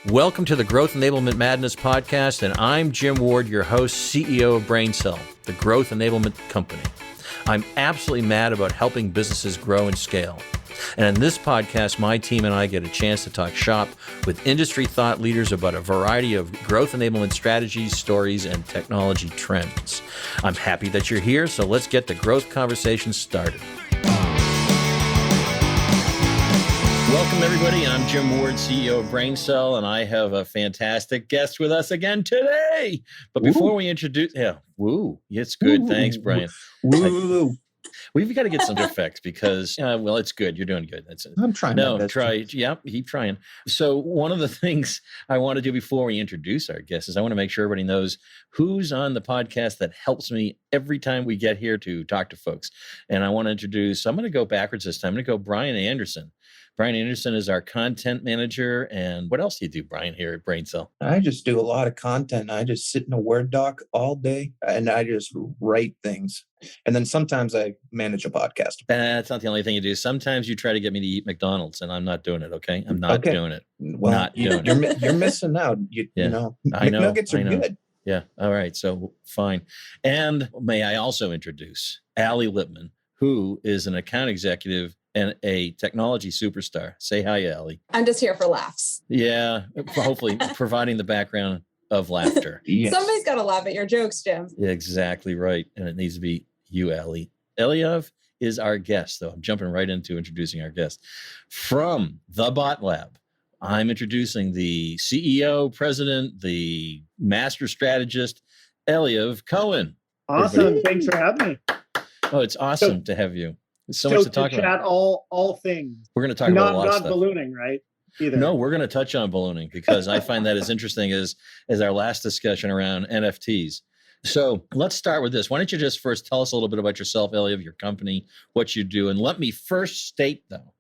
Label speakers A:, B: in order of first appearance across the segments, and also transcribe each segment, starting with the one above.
A: Welcome to the Growth Enablement Madness podcast, and I'm Jim Ward, your host, CEO of BrainCell, the Growth Enablement Company. I'm absolutely mad about helping businesses grow and scale. And in this podcast, my team and I get a chance to talk shop with industry thought leaders about a variety of growth enablement strategies, stories, and technology trends. I'm happy that you're here, so let's get the growth conversation started. Welcome, everybody. I'm Jim Ward, CEO of BrainCell, and I have a fantastic guest with us again today. But before we introduce, it's good. Thanks, Brian. We've got to get some effects because, well, it's good. You're doing good. That's it.
B: I'm trying.
A: Keep trying. So one of the things I want to do before we introduce our guests is I want to make sure everybody knows who's on the podcast that helps me every time we get here to talk to folks. And I want to introduce, I'm going to go backwards this time. I'm going to go Brian Anderson. Brian Anderson is our content manager. And what else do you do, Brian, here at BrainCell?
B: I just do a lot of content. I just sit in a Word doc all day and I just write things. And then sometimes I manage a podcast.
A: That's not the only thing you do. Sometimes you try to get me to eat McDonald's, and I'm not doing it, okay? I'm not doing it.
B: Well, you're missing out. You know, McNuggets are good.
A: Yeah. All right. So fine. And may I also introduce Allie Lipman, who is an account executive and a technology superstar. Say hi, Allie.
C: I'm just here for laughs.
A: Yeah, hopefully providing the background of laughter.
C: Yes. Somebody's got to laugh at your jokes, Jim.
A: Yeah, exactly right. And it needs to be you, Allie. Eliav is our guest, though. I'm jumping right into introducing our guest. From the Bot Lab, I'm introducing the CEO, president, the master strategist, Eliav Cohen.
D: Awesome. Everybody. Thanks for having me.
A: Oh, it's awesome to have you. There's so much to talk about.
D: All things.
A: We're going to talk about a lot of stuff.
D: Not ballooning, right? Either.
A: No, we're going to touch on ballooning because I find that as interesting as our last discussion around NFTs. So let's start with this. Why don't you just first tell us a little bit about yourself, Eliav, your company, what you do. And let me first state, though,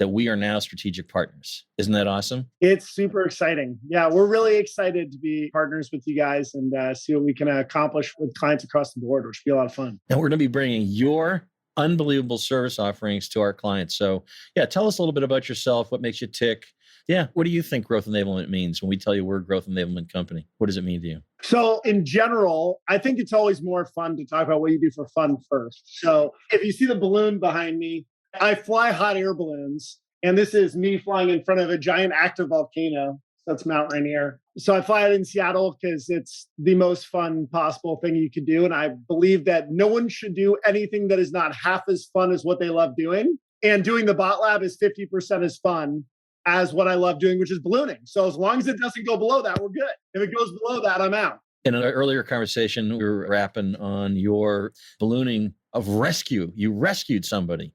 A: that we are now strategic partners. Isn't that awesome?
D: It's super exciting. Yeah, we're really excited to be partners with you guys and see what we can accomplish with clients across the board, which will be a lot of fun.
A: And we're going to be bringing your unbelievable service offerings to our clients. So yeah, tell us a little bit about yourself. What makes you tick? Yeah. What do you think growth enablement means when we tell you we're a growth enablement company? What does it mean to you?
D: So in general, I think it's always more fun to talk about what you do for fun first. So if you see the balloon behind me, I fly hot air balloons. And this is me flying in front of a giant active volcano. That's Mount Rainier. So I fly it in Seattle because it's the most fun possible thing you could do. And I believe that no one should do anything that is not half as fun as what they love doing. And doing the Bot Lab is 50% as fun as what I love doing, which is ballooning. So as long as it doesn't go below that, we're good. If it goes below that, I'm out.
A: In an earlier conversation, we were wrapping on your ballooning of rescue. You rescued somebody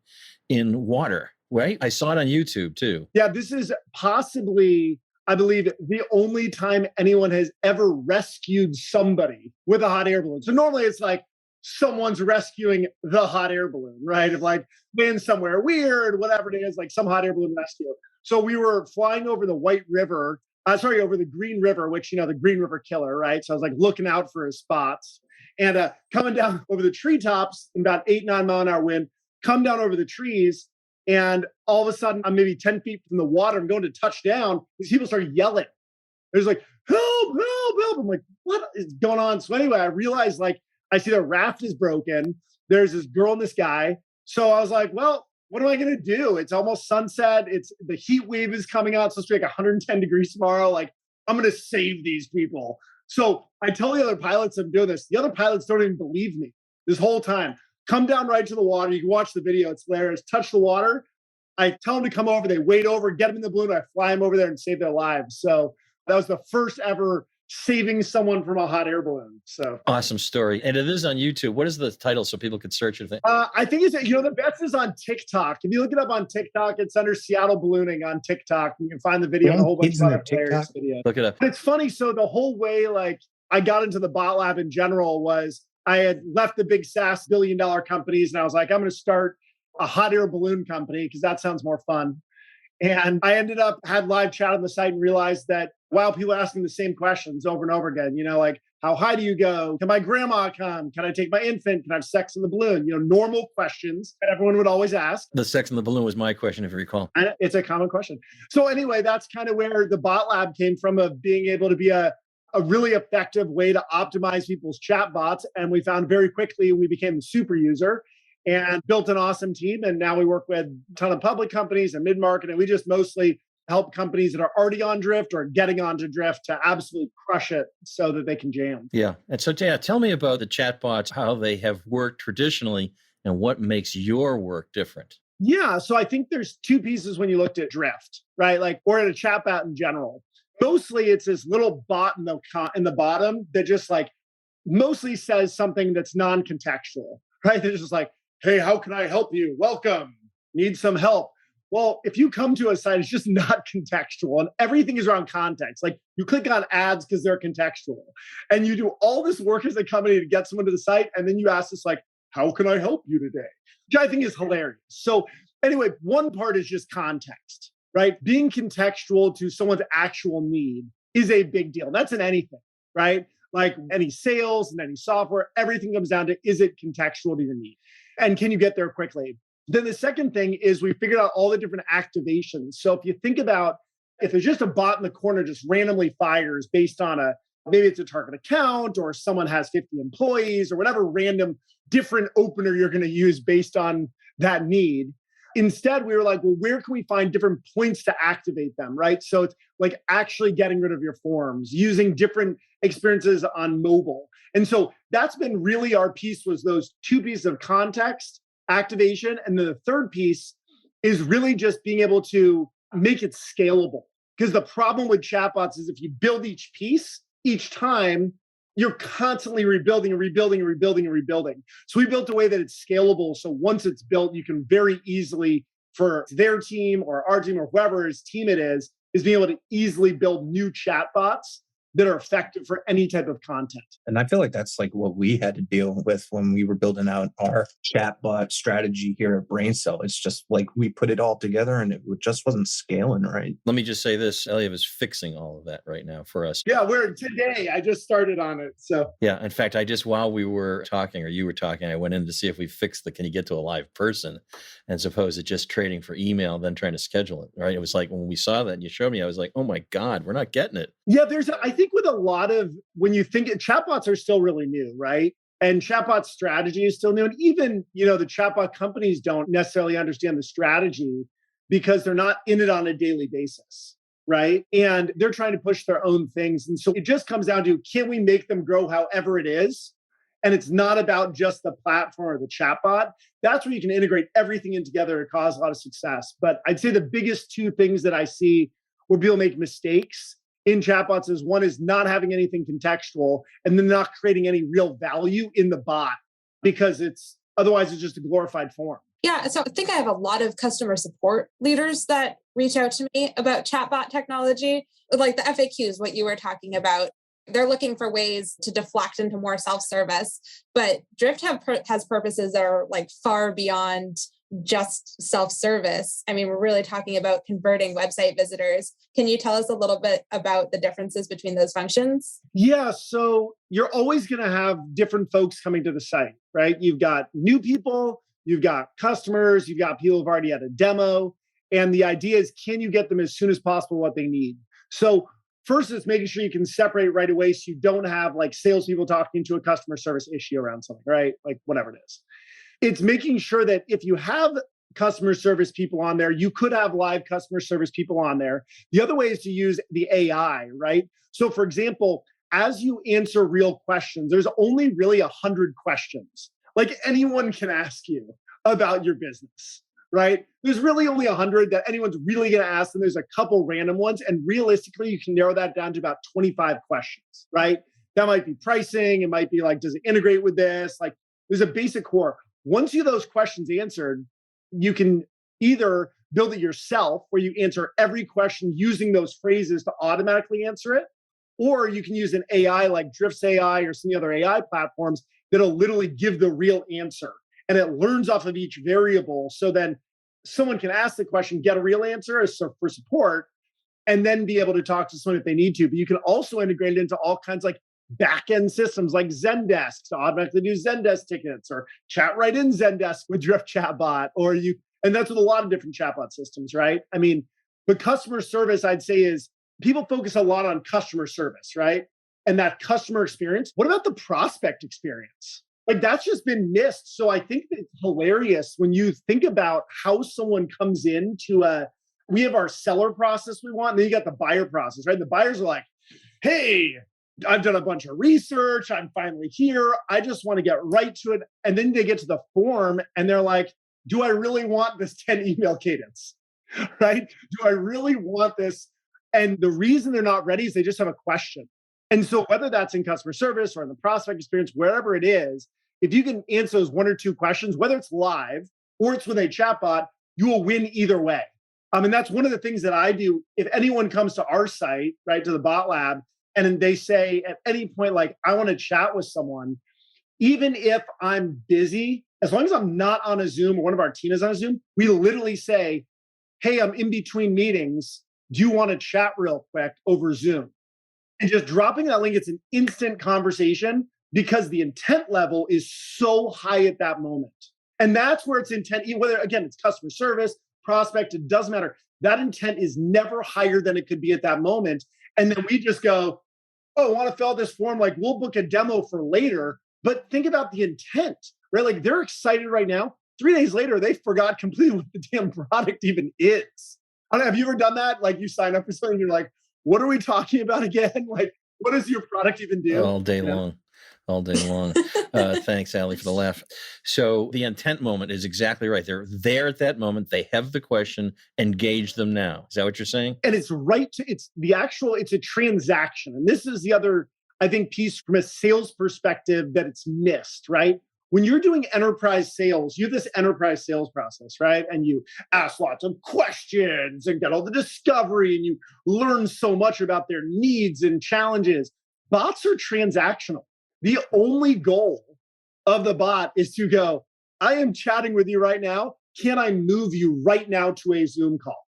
A: in water, right? I saw it on YouTube too.
D: Yeah, this is possibly, I believe, the only time anyone has ever rescued somebody with a hot air balloon. So normally it's like someone's rescuing the hot air balloon, right? If like been somewhere weird, whatever it is, like some hot air balloon rescue. So we were flying over the over the Green River, which, the Green River Killer, right? So I was like looking out for his spots and coming down over the treetops in about 8-9 mile an hour wind, come down over the trees. And all of a sudden, I'm maybe 10 feet from the water. I'm going to touch down. These people start yelling. There's like, help, help, help. I'm like, what is going on? So anyway, I realized I see the raft is broken. There's this girl and this guy. So I was like, well, what am I going to do? It's almost sunset. The heat wave is coming out. It's supposed to be like 110 degrees tomorrow. Like, I'm going to save these people. So I tell the other pilots I'm doing this. The other pilots don't even believe me this whole time. Come down right to the water. You can watch the video. It's hilarious. Touch the water. I tell them to come over. They wade over, get them in the balloon. I fly them over there and save their lives. So that was the first ever saving someone from a hot air balloon. So
A: awesome story. And it is on YouTube. What is the title so people could search it?
D: I think the best is on TikTok. If you look it up on TikTok, it's under Seattle Ballooning on TikTok. You can find the video and a whole bunch of other hilarious videos.
A: Look it up.
D: But it's funny. So the whole way I got into the Bot Lab in general was I had left the big SaaS billion-dollar companies and I was like, I'm going to start a hot air balloon company because that sounds more fun. And I had live chat on the site and realized that while people are asking the same questions over and over again, how high do you go? Can my grandma come? Can I take my infant? Can I have sex in the balloon? Normal questions that everyone would always ask.
A: The sex in the balloon was my question, if you recall.
D: And it's a common question. So anyway, that's kind of where the bot lab came from, of being able to be a really effective way to optimize people's chatbots. And we found very quickly we became the super user and built an awesome team. And now we work with a ton of public companies and mid-market. And we just mostly help companies that are already on Drift or getting onto Drift to absolutely crush it so that they can jam.
A: Yeah. And so, tell me about the chatbots, how they have worked traditionally and what makes your work different.
D: Yeah. So I think there's two pieces when you looked at Drift, right? Like, or at a chatbot in general. Mostly it's this little bot in the bottom that just like mostly says something that's non-contextual, right? They're just like, hey, how can I help you? Welcome. Need some help. Well, if you come to a site, it's just not contextual and everything is around context. Like you click on ads because they're contextual and you do all this work as a company to get someone to the site. And then you ask this like, how can I help you today? Which I think is hilarious. So anyway, one part is just context, right? Being contextual to someone's actual need is a big deal. That's in anything, right? Like any sales and any software, everything comes down to, is it contextual to your need? And can you get there quickly? Then the second thing is we figured out all the different activations. So if you think about, if there's just a bot in the corner just randomly fires based on maybe it's a target account or someone has 50 employees or whatever random different opener you're going to use based on that need. Instead, we were like, well, where can we find different points to activate them, right? So it's like actually getting rid of your forms, using different experiences on mobile. And so that's been really our piece, was those two pieces of context, activation. And then the third piece is really just being able to make it scalable. Because the problem with chatbots is if you build each piece, each time, you're constantly rebuilding and rebuilding and rebuilding and rebuilding. So we built a way that it's scalable. So once it's built, you can very easily, for their team or our team or whoever's team it is being able to easily build new chatbots that are effective for any type of content.
B: And I feel like that's like what we had to deal with when we were building out our chatbot strategy here at BrainCell. It's just like we put it all together and it just wasn't scaling right.
A: Let me just say this, Eliav is fixing all of that right now for us.
D: Yeah, today, I just started on it. So
A: yeah, in fact, while we were talking or you were talking, I went in to see if we fixed can you get to a live person, and suppose it's just trading for email, then trying to schedule it, right? It was like when we saw that and you showed me, I was like, oh my God, we're not getting it.
D: Yeah, I think with a lot of, when you think chatbots are still really new, right? And chatbot strategy is still new. And even, the chatbot companies don't necessarily understand the strategy because they're not in it on a daily basis, right? And they're trying to push their own things. And so it just comes down to, can we make them grow however it is? And it's not about just the platform or the chatbot. That's where you can integrate everything in together to cause a lot of success. But I'd say the biggest two things that I see where people make mistakes in chatbots is, one is not having anything contextual and then not creating any real value in the bot because otherwise it's just a glorified form.
C: Yeah. So I think I have a lot of customer support leaders that reach out to me about chatbot technology, like the FAQs, what you were talking about. They're looking for ways to deflect into more self-service, but Drift has purposes that are like far beyond just self-service. I mean, we're really talking about converting website visitors. Can you tell us a little bit about the differences between those functions?
D: Yeah, so you're always going to have different folks coming to the site, right? You've got new people, you've got customers, you've got people who've already had a demo. And the idea is, can you get them as soon as possible what they need? So first, it's making sure you can separate right away so you don't have like salespeople talking to a customer service issue around something, right? Like whatever it is. It's making sure that if you have customer service people on there, you could have live customer service people on there. The other way is to use the AI, right? So for example, as you answer real questions, there's only really 100 questions. Like anyone can ask you about your business, right? There's really only 100 that anyone's really going to ask, and there's a couple random ones. And realistically, you can narrow that down to about 25 questions, right? That might be pricing. It might be like, does it integrate with this? Like there's a basic core. Once you have those questions answered, you can either build it yourself where you answer every question using those phrases to automatically answer it, or you can use an AI like Drift's AI or some of the other AI platforms that'll literally give the real answer. And it learns off of each variable. So then someone can ask the question, get a real answer for support, and then be able to talk to someone if they need to. But you can also integrate it into all kinds like back-end systems like Zendesk to automatically do Zendesk tickets, or chat right in Zendesk with your chatbot, and that's with a lot of different chatbot systems, right? I mean, but customer service, I'd say, is people focus a lot on customer service, right? And that customer experience. What about the prospect experience? Like, that's just been missed. So I think that it's hilarious when you think about how someone comes into we have our seller process we want, and then you got the buyer process, right? And the buyers are like, hey, I've done a bunch of research. I'm finally here. I just want to get right to it. And then they get to the form and they're like, do I really want this 10 email cadence, right? Do I really want this? And the reason they're not ready is they just have a question. And so whether that's in customer service or in the prospect experience, wherever it is, if you can answer those one or two questions, whether it's live or it's with a chatbot, you will win either way. And that's one of the things that I do. If anyone comes to our site, right, to the Bot Lab, and they say at any point, like, I want to chat with someone, even if I'm busy, as long as I'm not on a Zoom or one of our team is on a Zoom, we literally say, hey, I'm in between meetings. Do you want to chat real quick over Zoom? And just dropping that link, it's an instant conversation because the intent level is so high at that moment. And that's where it's intent, whether, again, it's customer service, prospect, it doesn't matter. That intent is never higher than it could be at that moment. And then we just go, oh, I want to fill out this form. Like, we'll book a demo for later. But think about the intent, right? Like, they're excited right now. 3 days later, they forgot completely what the damn product even is. I don't know, have you ever done that? Like, you sign up for something, you're like, what are we talking about again? Like, what does your product even do?
A: All day long. All day long. Thanks, Allie, for the laugh. So the intent moment is exactly right. They're there at that moment. They have the question. Engage them now. Is that what you're saying?
D: And it's it's a transaction. And this is the other, I think, piece from a sales perspective that it's missed, right? When you're doing enterprise sales, you have this enterprise sales process, right? And you ask lots of questions and get all the discovery, and you learn so much about their needs and challenges. Bots are transactional. The only goal of the bot is to go, I am chatting with you right now. Can I move you right now to a Zoom call?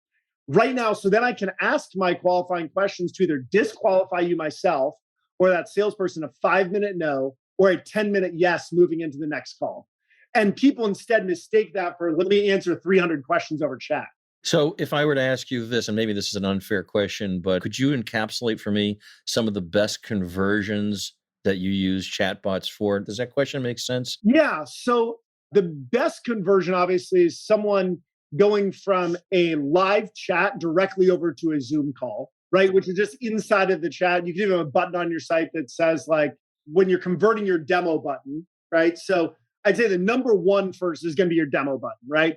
D: Right now, so then I can ask my qualifying questions to either disqualify you myself or that salesperson a 5-minute no or a 10-minute yes moving into the next call. And people instead mistake that for, let me answer 300 questions over chat.
A: So if I were to ask you this, and maybe this is an unfair question, but could you encapsulate for me some of the best conversions that you use chatbots for? Does that question make sense?
D: Yeah. So the best conversion, obviously, is someone going from a live chat directly over to a Zoom call, right? Which is just inside of the chat. You can even have a button on your site that says, like, when you're converting your demo button, right? So I'd say the number one first is going to be your demo button, right?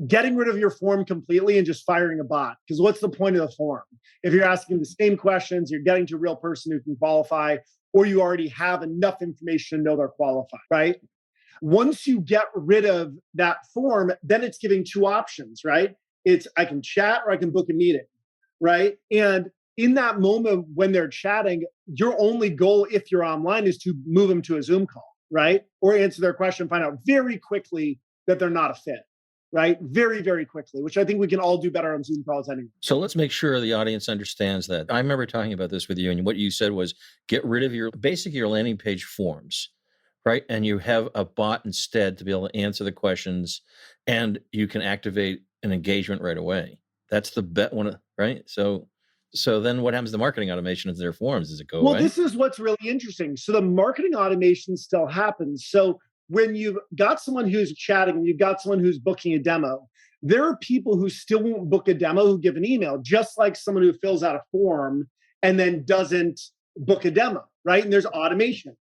D: Getting rid of your form completely and just firing a bot. Because what's the point of the form? If you're asking the same questions, you're getting to a real person who can qualify, or you already have enough information to know they're qualified, right? Once you get rid of that form, then it's giving two options, right? It's I can chat or I can book a meeting, right? And in that moment when they're chatting, your only goal, if you're online, is to move them to a Zoom call, right? Or answer their question, find out very quickly that they're not a fit, right? Very, very quickly, which I think we can all do better on Zoom calls anyway.
A: So let's make sure the audience understands that. I remember talking about this with you, and what you said was get rid of your landing page forms, right? And you have a bot instead to be able to answer the questions, and you can activate an engagement right away. That's the bet one, right? So then what happens to the marketing automation of their forms? Does it go away?
D: Well, this is what's really interesting. So the marketing automation still happens. So when you've got someone who's chatting and you've got someone who's booking a demo, there are people who still won't book a demo who give an email, just like someone who fills out a form and then doesn't book a demo, right? And there's automation.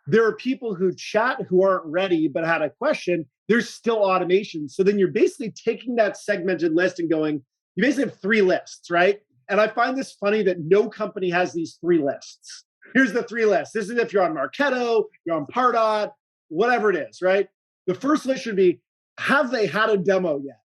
D: There are people who chat who aren't ready but had a question. There's still automation. So then you're basically taking that segmented list and going, you basically have 3 lists, right? And I find this funny that no company has these 3 lists. Here's the 3 lists. This is if you're on Marketo, you're on Pardot, whatever it is, right? The first list should be, have they had a demo yet?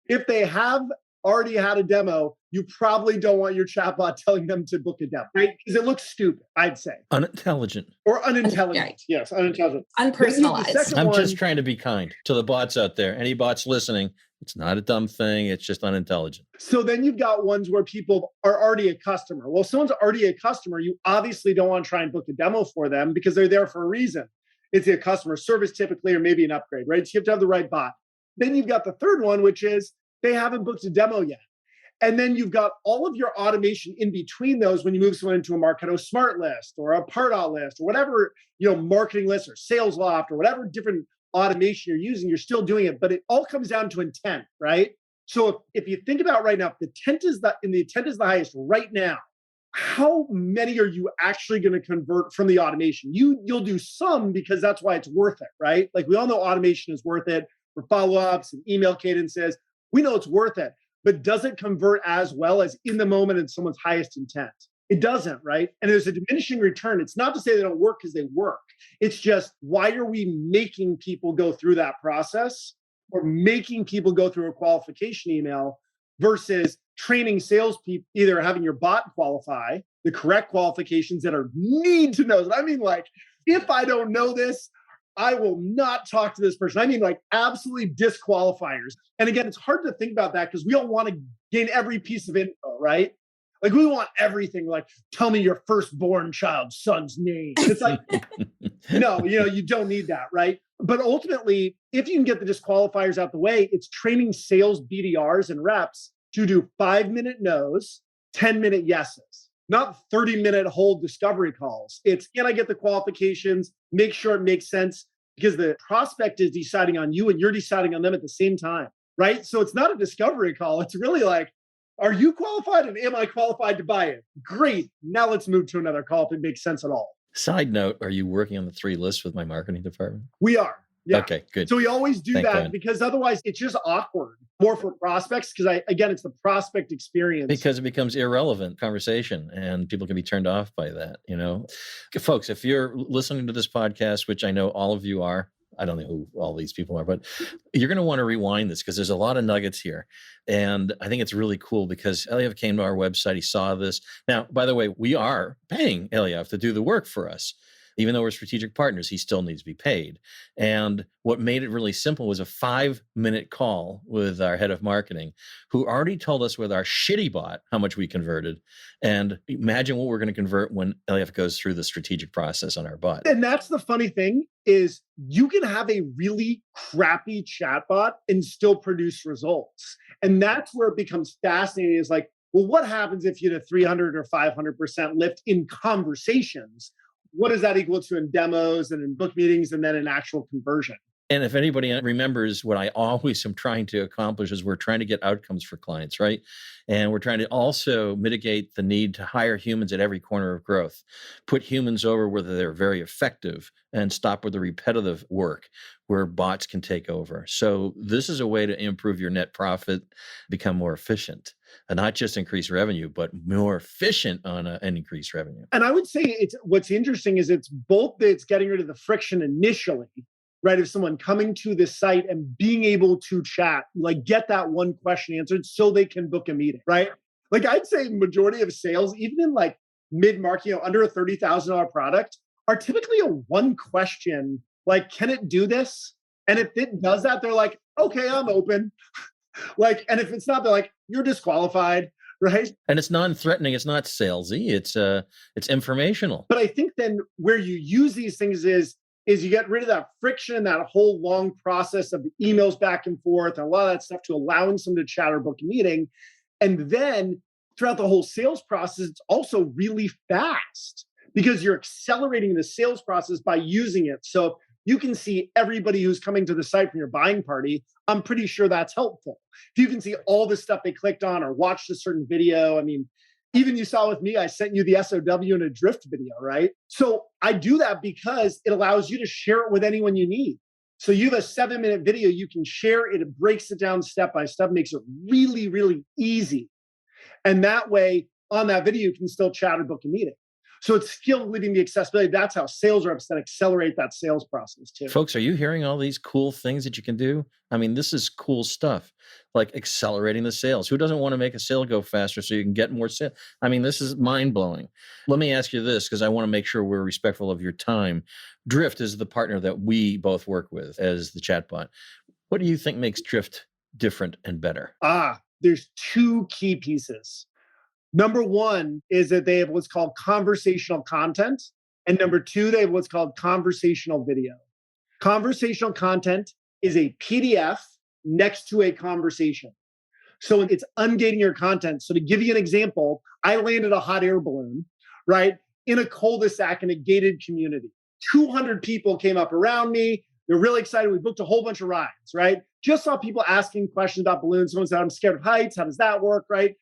D: If they have already had a demo, you probably don't want your chatbot telling them to book a demo, right? Because it looks stupid, I'd say.
A: Unintelligent.
D: Or unintelligent.
C: Right.
D: Yes, unintelligent.
C: Unpersonalized.
A: I'm just trying to be kind to the bots out there. Any bots listening, It's not a dumb thing. It's just unintelligent.
D: So then you've got ones where people are already a customer. Well, if someone's already a customer, you obviously don't want to try and book a demo for them because they're there for a reason. It's a customer service typically, or maybe an upgrade, right? So you have to have the right bot. Then you've got the third one, which is they haven't booked a demo yet. And then you've got all of your automation in between those when you move someone into a Marketo Smart List or a Pardot list or whatever, marketing list or Sales Loft or whatever different automation you're using, you're still doing it, but it all comes down to intent, right? So if you think about right now, if the intent is the highest right now, how many are you actually going to convert from the automation? You'll do some because that's why it's worth it, right? Like we all know automation is worth it for follow-ups and email cadences. We know it's worth it, but does it convert as well as in the moment in someone's highest intent? It doesn't, right? And there's a diminishing return. It's not to say they don't work because they work. It's just, why are we making people go through that process or making people go through a qualification email versus training salespeople, either having your bot qualify the correct qualifications that are need to know. I mean, like, if I don't know this, I will not talk to this person. I mean, like, absolutely disqualifiers. And again, it's hard to think about that because we all want to gain every piece of info, right? Like we want everything, like, tell me your firstborn child's son's name. It's like, no, you don't need that, right? But ultimately, if you can get the disqualifiers out the way, it's training sales BDRs and reps to do 5-minute no's, 10-minute yeses, not 30-minute whole discovery calls. It's, can I get the qualifications? Make sure it makes sense because the prospect is deciding on you and you're deciding on them at the same time, right? So it's not a discovery call. It's really like, are you qualified and am I qualified to buy it? Great. Now let's move to another call if it makes sense at all.
A: Side note, are you working on the 3 lists with my marketing department?
D: We are. Yeah.
A: Okay, good.
D: So we always do
A: Thank
D: that
A: God.
D: because otherwise it's just awkward. More for prospects because it's the prospect experience.
A: Because it becomes irrelevant conversation and people can be turned off by that, Folks, if you're listening to this podcast, which I know all of you are, I don't know who all these people are, but you're going to want to rewind this because there's a lot of nuggets here. And I think it's really cool because Eliav came to our website. He saw this. Now, by the way, we are paying Eliav to do the work for us. Even though we're strategic partners, he still needs to be paid. And what made it really simple was a 5-minute call with our head of marketing, who already told us with our shitty bot how much we converted. And imagine what we're going to convert when Eliav goes through the strategic process on our bot.
D: And that's the funny thing is you can have a really crappy chatbot and still produce results. And that's where it becomes fascinating is like, well, what happens if you had a 300 or 500% lift in conversations? What does that equal to in demos and in book meetings and then in actual conversion?
A: And if anybody remembers, what I always am trying to accomplish is we're trying to get outcomes for clients, right? And we're trying to also mitigate the need to hire humans at every corner of growth, put humans over where they're very effective and stop with the repetitive work where bots can take over. So this is a way to improve your net profit, become more efficient, and not just increase revenue, but more efficient on an increased revenue.
D: And I would say what's interesting is it's both that it's getting rid of the friction initially, right? Of someone coming to this site and being able to chat, like get that one question answered so they can book a meeting, right? Like I'd say majority of sales, even in like mid-market, under a $30,000 product, are typically a one question, like, can it do this? And if it does that, they're like, okay, I'm open. And if it's not, they're like, you're disqualified, right?
A: And it's non-threatening. It's not salesy. It's informational.
D: But I think then where you use these things is you get rid of that friction, that whole long process of the emails back and forth, and a lot of that stuff to allowing someone to chat or book a meeting. And then throughout the whole sales process, it's also really fast because you're accelerating the sales process by using it. So you can see everybody who's coming to the site from your buying party. I'm pretty sure that's helpful. If you can see all the stuff they clicked on or watched a certain video, I mean, even you saw with me, I sent you the SOW in a drift video, right? So I do that because it allows you to share it with anyone you need. So you have a 7-minute video you can share it. It breaks it down step by step, makes it really, really easy. And that way, on that video, you can still chat or book a meeting. So it's still leaving the accessibility. That's how sales reps that accelerate that sales process too.
A: Folks, are you hearing all these cool things that you can do? I mean, this is cool stuff, like accelerating the sales. Who doesn't want to make a sale go faster so you can get more sales? I mean, this is mind-blowing. Let me ask you this, because I want to make sure we're respectful of your time. Drift is the partner that we both work with as the chatbot. What do you think makes Drift different and better?
D: There's two key pieces. Number one is that they have what's called conversational content. And number two, they have what's called conversational video. Conversational content is a PDF next to a conversation. So it's ungating your content. So to give you an example, I landed a hot air balloon, right, in a cul-de-sac in a gated community. 200 people came up around me. They're really excited. We booked a whole bunch of rides, right? Just saw people asking questions about balloons. Someone said, I'm scared of heights. How does that work, right?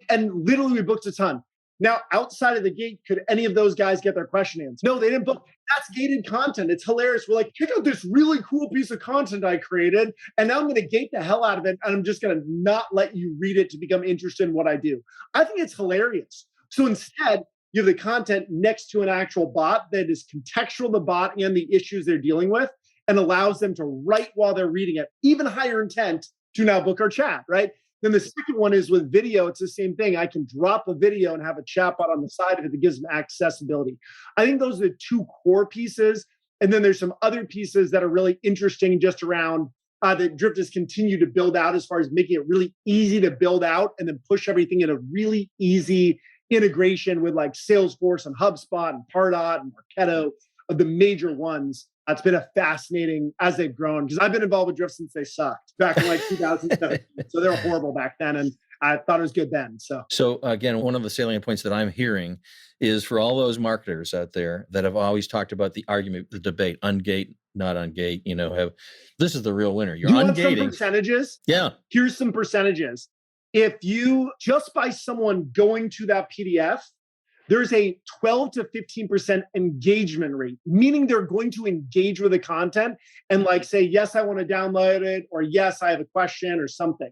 D: And literally we booked a ton. Now, outside of the gate, could any of those guys get their question answered? No, they didn't book. That's gated content. It's hilarious. We're like, check out this really cool piece of content I created. And now I'm going to gate the hell out of it. And I'm just going to not let you read it to become interested in what I do. I think it's hilarious. So instead, you have the content next to an actual bot that is contextual to the bot and the issues they're dealing with and allows them to write while they're reading it, even higher intent to now book our chat, right? Then the second one is with video. It's the same thing. I can drop a video and have a chatbot on the side of it that gives them accessibility. I think those are the two core pieces. And then there's some other pieces that are really interesting just around that Drift has continued to build out as far as making it really easy to build out and then push everything in a really easy integration with like Salesforce and HubSpot and Pardot and Marketo of the major ones. It's been a fascinating as they've grown because I've been involved with Drift since they sucked back in like 2007. So they were horrible back then. And I thought it was good then. So
A: again, one of the salient points that I'm hearing is for all those marketers out there that have always talked about the argument, the debate, ungate, not ungate, this is the real winner. You're
D: ungating. Want
A: some
D: percentages?
A: Yeah.
D: Here's some percentages. If you, just by someone going to that PDF, there's a 12 to 15% engagement rate, meaning they're going to engage with the content and like say, yes, I want to download it, or yes, I have a question or something.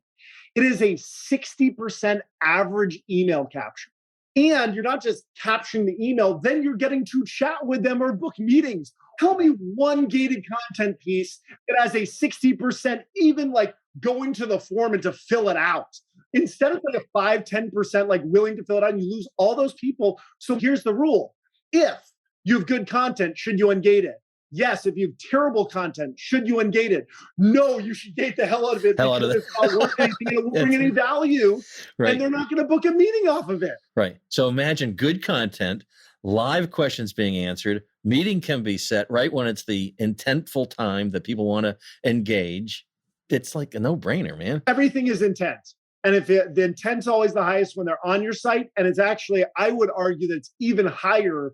D: It is a 60% average email capture. And you're not just capturing the email, then you're getting to chat with them or book meetings. Tell me one gated content piece that has a 60% even like going to the form and to fill it out. Instead of like a 5-10% like willing to fill it out, and you lose all those people. So here's the rule. If you have good content, should you ungate it? Yes. If you have terrible content, should you ungate it? No, you should gate the hell out of it because it's not worth anything and it won't bring any value. Right. And they're not going to book a meeting off of it.
A: Right. So imagine good content, live questions being answered, meeting can be set right when it's the intentful time that people want to engage. It's like a no-brainer, man.
D: Everything is intent. And if the intent's always the highest when they're on your site, and it's actually, I would argue that it's even higher.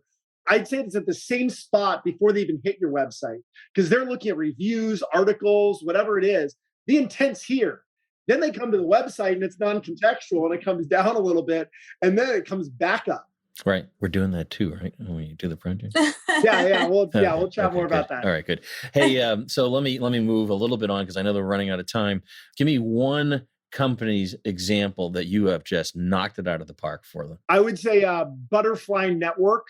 D: I'd say it's at the same spot before they even hit your website because they're looking at reviews, articles, whatever it is. The intent's here. Then they come to the website and it's non-contextual and it comes down a little bit and then it comes back up.
A: Right. We're doing that too, right? When you do the project.
D: Yeah. We'll chat more about that.
A: All right, good. Hey, so let me move a little bit on because I know they're running out of time. Give me one company's example that you have just knocked it out of the park for them.
D: I would say Butterfly Network.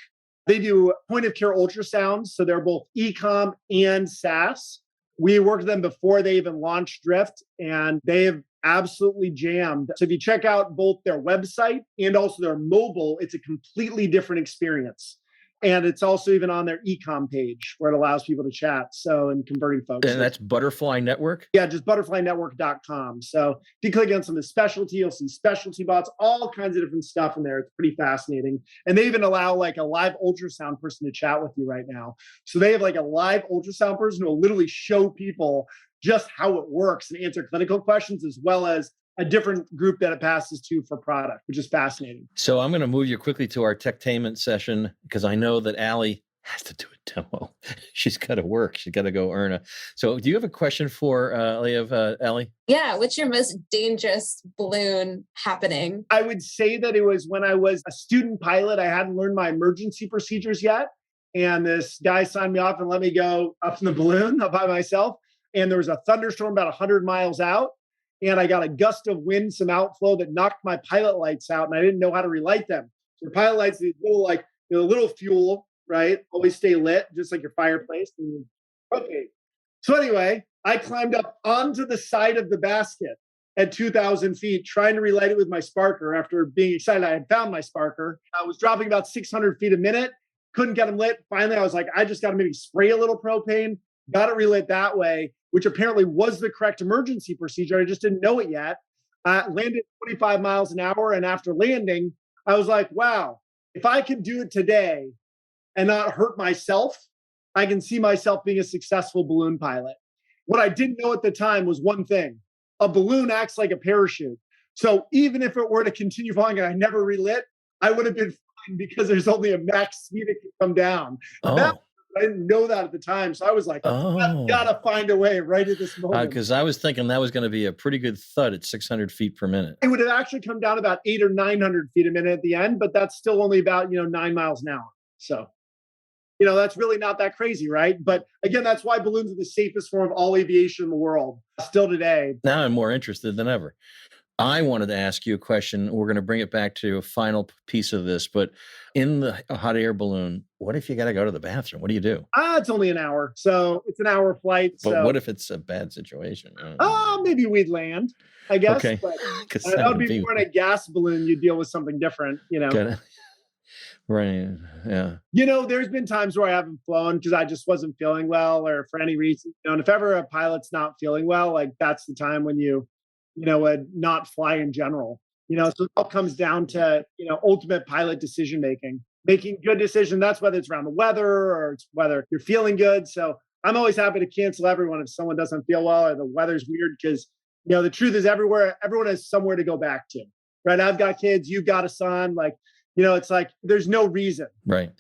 D: They do point of care ultrasounds. So they're both e-com and SaaS. We worked with them before they even launched Drift and they have absolutely jammed. So if you check out both their website and also their mobile, it's a completely different experience. And it's also even on their e-com page where it allows people to chat. So, and converting folks.
A: And that's Butterfly Network?
D: Yeah, just butterflynetwork.com. So if you click on some of the specialty, you'll see specialty bots, all kinds of different stuff in there. It's pretty fascinating. And they even allow like a live ultrasound person to chat with you right now. So they have like a live ultrasound person who will literally show people just how it works and answer clinical questions as well as a different group that it passes to for product, which is fascinating.
A: So I'm going to move you quickly to our techtainment session because I know that Allie has to do a demo. She's got to work. She's got to go earn a. So do you have a question for Allie?
C: Yeah. What's your most dangerous balloon happening?
D: I would say that it was when I was a student pilot. I hadn't learned my emergency procedures yet. And this guy signed me off and let me go up in the balloon up by myself. And there was a thunderstorm about 100 miles out. And I got a gust of wind, some outflow that knocked my pilot lights out, and I didn't know how to relight them. So the pilot lights, these little like little fuel, right? Always stay lit, just like your fireplace. Okay. So anyway, I climbed up onto the side of the basket at 2,000 feet, trying to relight it with my sparker. After being excited, I had found my sparker. I was dropping about 600 feet a minute, couldn't get them lit. Finally, I was like, I just got to maybe spray a little propane, got it relit that way. which apparently was the correct emergency procedure. I just didn't know it yet. Landed 25 miles an hour. And after landing, I was like, wow, if I can do it today and not hurt myself, I can see myself being a successful balloon pilot. What I didn't know at the time was one thing: a balloon acts like a parachute. So even if it were to continue falling and I never relit, I would have been fine because there's only a max speed it can come down. I didn't know that at the time. So I was like, I've got to find a way right at this moment.
A: Because I was thinking that was going to be a pretty good thud at 600 feet per minute.
D: It would have actually come down about 800 or 900 feet a minute at the end, but that's still only about, 9 miles an hour. So, that's really not that crazy, right? But again, that's why balloons are the safest form of all aviation in the world still today.
A: Now I'm more interested than ever. I wanted to ask you a question. We're going to bring it back to a final piece of this, but in the hot air balloon, what if you got to go to the bathroom? What do you do?
D: It's only an hour. So it's an hour flight.
A: But what if it's a bad situation?
D: Maybe we'd land, I guess.
A: Okay.
D: But that would be more in a gas balloon. You deal with something different,
A: Right. Yeah.
D: There's been times where I haven't flown because I just wasn't feeling well or for any reason. And if ever a pilot's not feeling well, like that's the time when you would not fly in general. So it all comes down to, ultimate pilot decision making good decision. That's whether it's around the weather or it's whether you're feeling good. So I'm always happy to cancel everyone if someone doesn't feel well or the weather's weird because, the truth is everyone has somewhere to go back to, right? I've got kids, you've got a son, it's like there's no reason.
A: Right.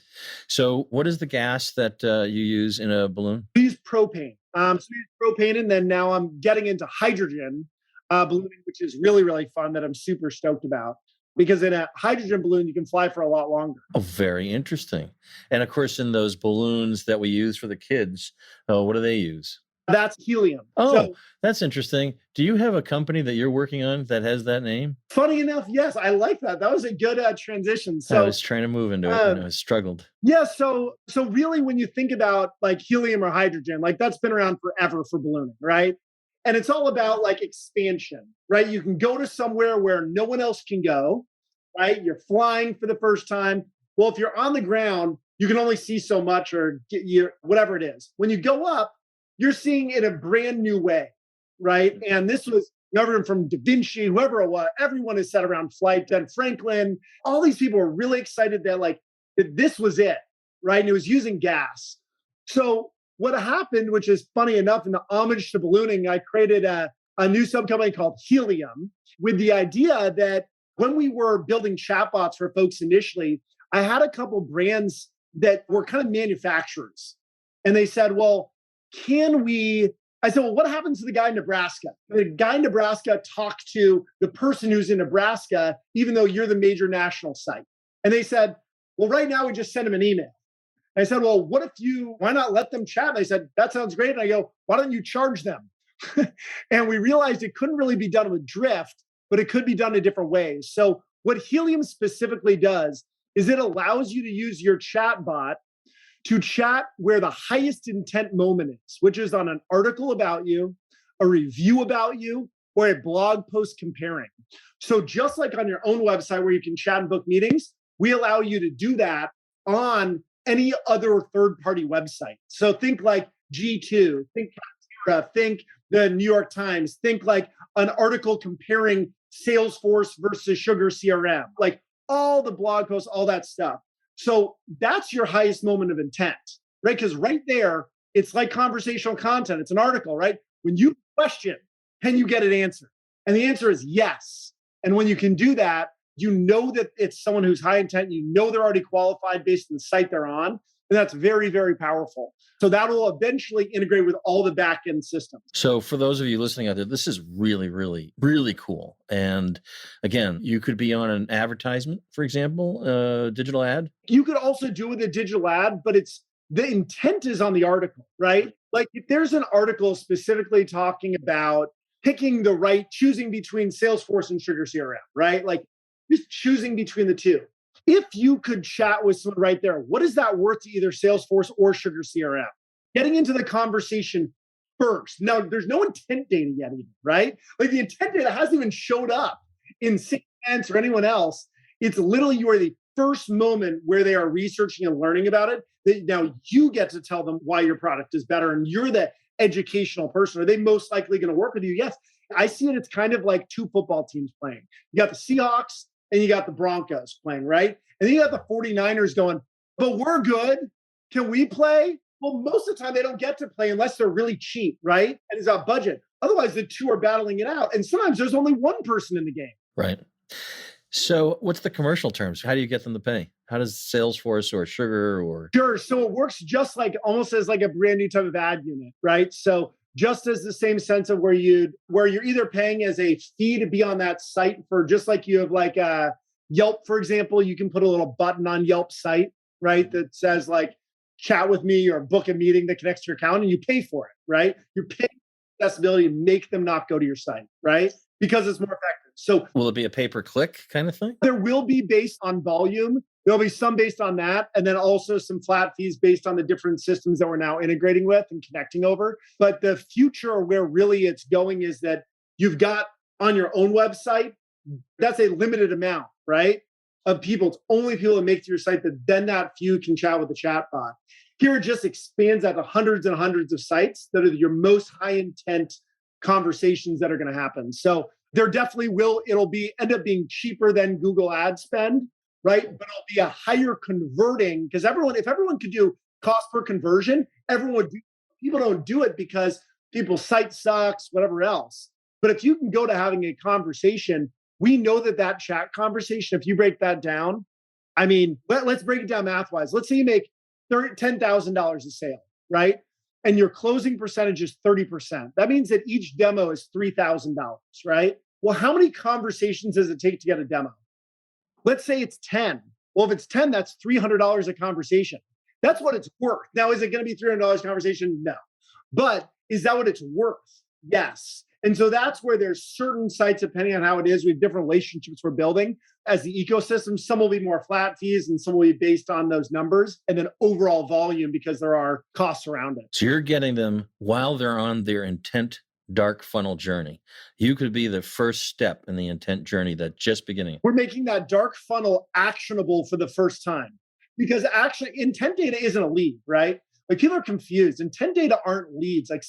A: So what is the gas that you use in a balloon?
D: We use propane. So we use propane, and then now I'm getting into hydrogen ballooning, which is really, really fun that I'm super stoked about. Because in a hydrogen balloon, you can fly for a lot longer.
A: Oh, very interesting. And of course, in those balloons that we use for the kids, what do they use?
D: That's helium.
A: Oh, that's interesting. Do you have a company that you're working on that has that name?
D: Funny enough, yes, I like that. That was a good transition. So
A: I was trying to move into it, and I struggled.
D: Yeah, so really, when you think about helium or hydrogen, that's been around forever for ballooning, right? And it's all about expansion, right? You can go to somewhere where no one else can go, right? You're flying for the first time. Well, if you're on the ground, you can only see so much or whatever it is. When you go up, you're seeing it a brand new way, right? And this was everyone from Da Vinci, whoever it was, everyone has said around flight, Ben Franklin, all these people were really excited that that this was it, right? And it was using gas. So what happened, which is funny enough, in the homage to ballooning, I created a new sub-company called Helium with the idea that when we were building chatbots for folks initially, I had a couple brands that were kind of manufacturers. And they said, I said, what happens to the guy in Nebraska? The guy in Nebraska talked to the person who's in Nebraska, even though you're the major national site. And they said, well, right now we just send him an email. And I said, well, why not let them chat? And they said, that sounds great. And I go, why don't you charge them? And we realized it couldn't really be done with Drift, but it could be done in different ways. So what Helium specifically does is it allows you to use your chatbot to chat where the highest intent moment is, which is on an article about you, a review about you, or a blog post comparing. So just like on your own website where you can chat and book meetings, we allow you to do that on any other third-party website. So think like G2, think Capterra, think the New York Times, think like an article comparing Salesforce versus Sugar CRM, all the blog posts, all that stuff. So that's your highest moment of intent, right? Because right there, it's like conversational content. It's an article, right? When you question, can you get an answer? And the answer is yes. And when you can do that, you know that it's someone who's high intent. They're already qualified based on the site they're on. And that's very, very powerful. So that will eventually integrate with all the back-end systems.
A: So for those of you listening out there, this is really, really, really cool. And again, you could be on an advertisement, for example, digital ad.
D: You could also do with a digital ad, but the intent is on the article, right? If there's an article specifically talking about choosing between Salesforce and Sugar CRM, right? Just choosing between the two. If you could chat with someone right there, what is that worth to either Salesforce or Sugar CRM? Getting into the conversation first. Now, there's no intent data yet even, right? The intent data hasn't even showed up in Syncsense or anyone else. It's literally you are the first moment where they are researching and learning about it. Now you get to tell them why your product is better. And you're the educational person? Are they most likely going to work with you? Yes. I see it. It's kind of like two football teams playing. You got the Seahawks and you got the Broncos playing, right? And then you got the 49ers going, but we're good. Can we play? Well, most of the time they don't get to play unless they're really cheap, right? And it's out budget. Otherwise, the two are battling it out. And sometimes there's only one person in the game.
A: Right. So what's the commercial terms? How do you get them to pay? How does Salesforce or Sugar or?
D: Sure. So it works just like almost as like a brand new type of ad unit, right? So just as the same sense of where you're either paying as a fee to be on that site for, just like you have like Yelp, for example, you can put a little button on Yelp site, right? That says like, chat with me or book a meeting that connects to your account, and you pay for it, right? You're paying for accessibility to make them not go to your site, right? Because it's more effective. So
A: will it be a pay-per-click kind of thing?
D: There will be based on volume. There'll be some based on that, and then also some flat fees based on the different systems that we're now integrating with and connecting over. But the future where really it's going is that you've got on your own website, that's a limited amount, right? Of people. It's only people that make it to your site that then that few can chat with the chatbot. Here it just expands out to hundreds and hundreds of sites that are your most high intent conversations that are going to happen. So there definitely it'll end up being cheaper than Google ad spend, right? But it'll be a higher converting, because if everyone could do cost per conversion, everyone would do. People don't do it because people's site sucks, whatever else. But if you can go to having a conversation, we know that chat conversation, if you break that down, I mean, let's break it down math-wise. Let's say you make $10,000 a sale, right? And your closing percentage is 30%. That means that each demo is $3,000, right? Well, how many conversations does it take to get a demo? Let's say it's 10. Well, if it's 10, that's $300 a conversation. That's what it's worth. Now, is it going to be $300 a conversation? No. But is that what it's worth? Yes. And so that's where there's certain sites, depending on how it is, we have different relationships we're building as the ecosystem. Some will be more flat fees and some will be based on those numbers, and then overall volume because there are costs around it.
A: So you're getting them while they're on their intent dark funnel journey. You could be the first step in the intent journey that's just beginning.
D: We're making that dark funnel actionable for the first time, because actually intent data isn't a lead, right? Like people are confused. Intent data aren't leads. Like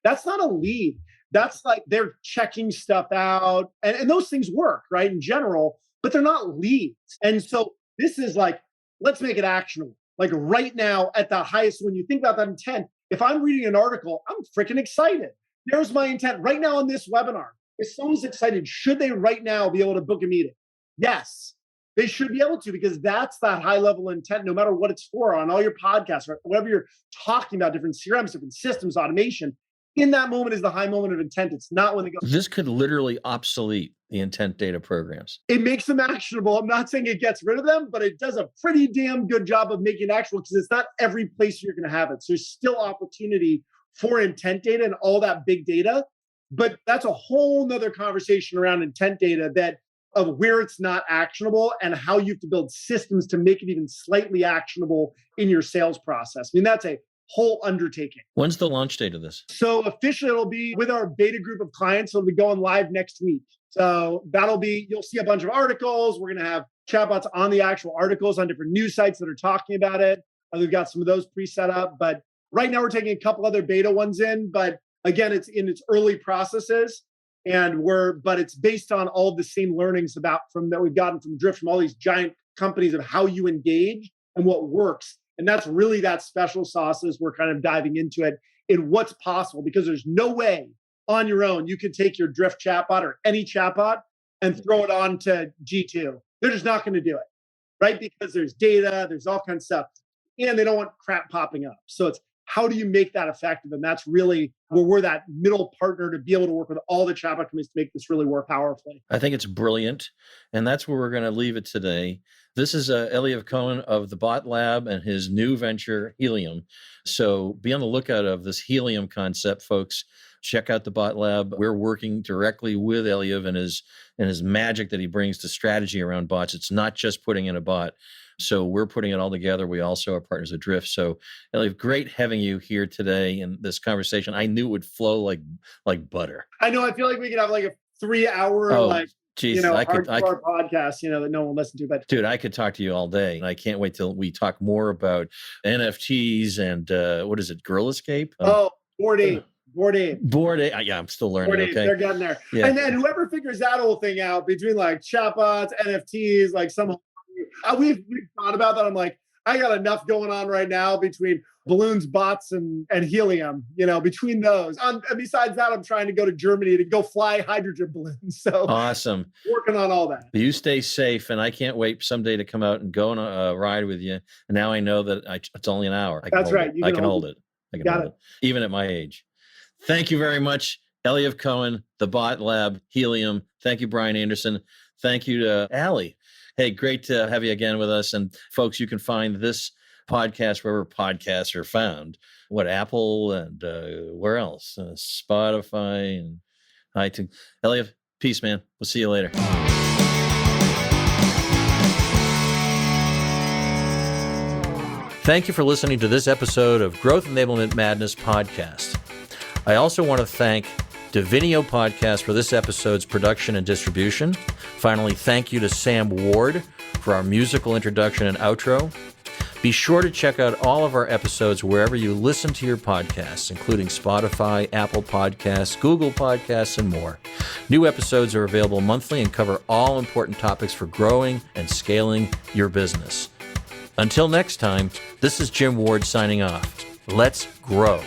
D: that's not a lead. That's like they're checking stuff out, and those things work, right, in general, but they're not leads. And so this is like, let's make it actionable. Like right now at the highest, when you think about that intent, if I'm reading an article, I'm freaking excited. There's my intent right now on this webinar. If someone's excited, should they right now be able to book a meeting? Yes, they should be able to, because that's that high level intent, no matter what it's for, on all your podcasts, or whatever you're talking about, different CRMs, different systems, automation. In that moment is the high moment of intent. It's not when they go.
A: This could literally obsolete the intent data programs.
D: It makes them actionable. I'm not saying it gets rid of them, but it does a pretty damn good job of making it actionable, because it's not every place you're going to have it. So there's still opportunity for intent data and all that big data. But that's a whole nother conversation around intent data, of where it's not actionable and how you have to build systems to make it even slightly actionable in your sales process. I mean, that's a whole undertaking.
A: When's the launch date of this?
D: So officially it'll be with our beta group of clients. It'll be going live next week. So you'll see a bunch of articles. We're going to have chatbots on the actual articles on different news sites that are talking about it. We've got some of those pre-set up, but right now we're taking a couple other beta ones in, but again, it's in its early processes, but it's based on all the same learnings that we've gotten from Drift, from all these giant companies, of how you engage and what works. And that's really that special sauce as we're kind of diving into it in what's possible, because there's no way on your own you could take your Drift chatbot or any chatbot and throw it on to G2. They're just not going to do it, right? Because there's data, there's all kinds of stuff, and they don't want crap popping up. So it's, how do you make that effective? And that's really where we're that middle partner to be able to work with all the chatbot companies to make this really work powerfully.
A: I think it's brilliant. And that's where we're going to leave it today. This is Eliav Cohen of the Bot Lab and his new venture, Helium. So be on the lookout of this Helium concept, folks. Check out the Bot Lab. We're working directly with Eliav and his magic that he brings to strategy around bots. It's not just putting in a bot. So we're putting it all together. We also are partners with Drift. So Eliav, great having you here today in this conversation. I knew it would flow like butter.
D: I know. I feel like we could have like a 3-hour hardcore podcast, that no one will listen to. But
A: dude, I could talk to you all day, and I can't wait till we talk more about NFTs and what is it, Girl Escape?
D: Bored Ape.
A: Yeah, I'm still learning.
D: Bored Ape,
A: Okay.
D: they're getting there.
A: Yeah.
D: And then whoever figures that whole thing out between like chatbots, NFTs, like we've thought about that. I'm like, I got enough going on right now between balloons, bots, and helium, between those. And besides that, I'm trying to go to Germany to go fly hydrogen balloons. So
A: Awesome.
D: Working on all that.
A: You stay safe, and I can't wait someday to come out and go on a ride with you. And now I know that it's only an hour.
D: That's right.
A: I can hold it. I can hold it, even at my age. Thank you very much, Eliav Cohen, the Bot Lab, Helium. Thank you, Brian Anderson. Thank you to Allie. Hey, great to have you again with us. And folks, you can find this podcast wherever podcasts are found. Apple and where else? Spotify and iTunes. Eliav, peace, man. We'll see you later. Thank you for listening to this episode of Growth Enablement Madness podcast. I also want to thank Divinio Podcast for this episode's production and distribution. Finally, thank you to Sam Ward for our musical introduction and outro. Be sure to check out all of our episodes wherever you listen to your podcasts, including Spotify, Apple Podcasts, Google Podcasts, and more. New episodes are available monthly and cover all important topics for growing and scaling your business. Until next time, this is Jim Ward signing off. Let's grow.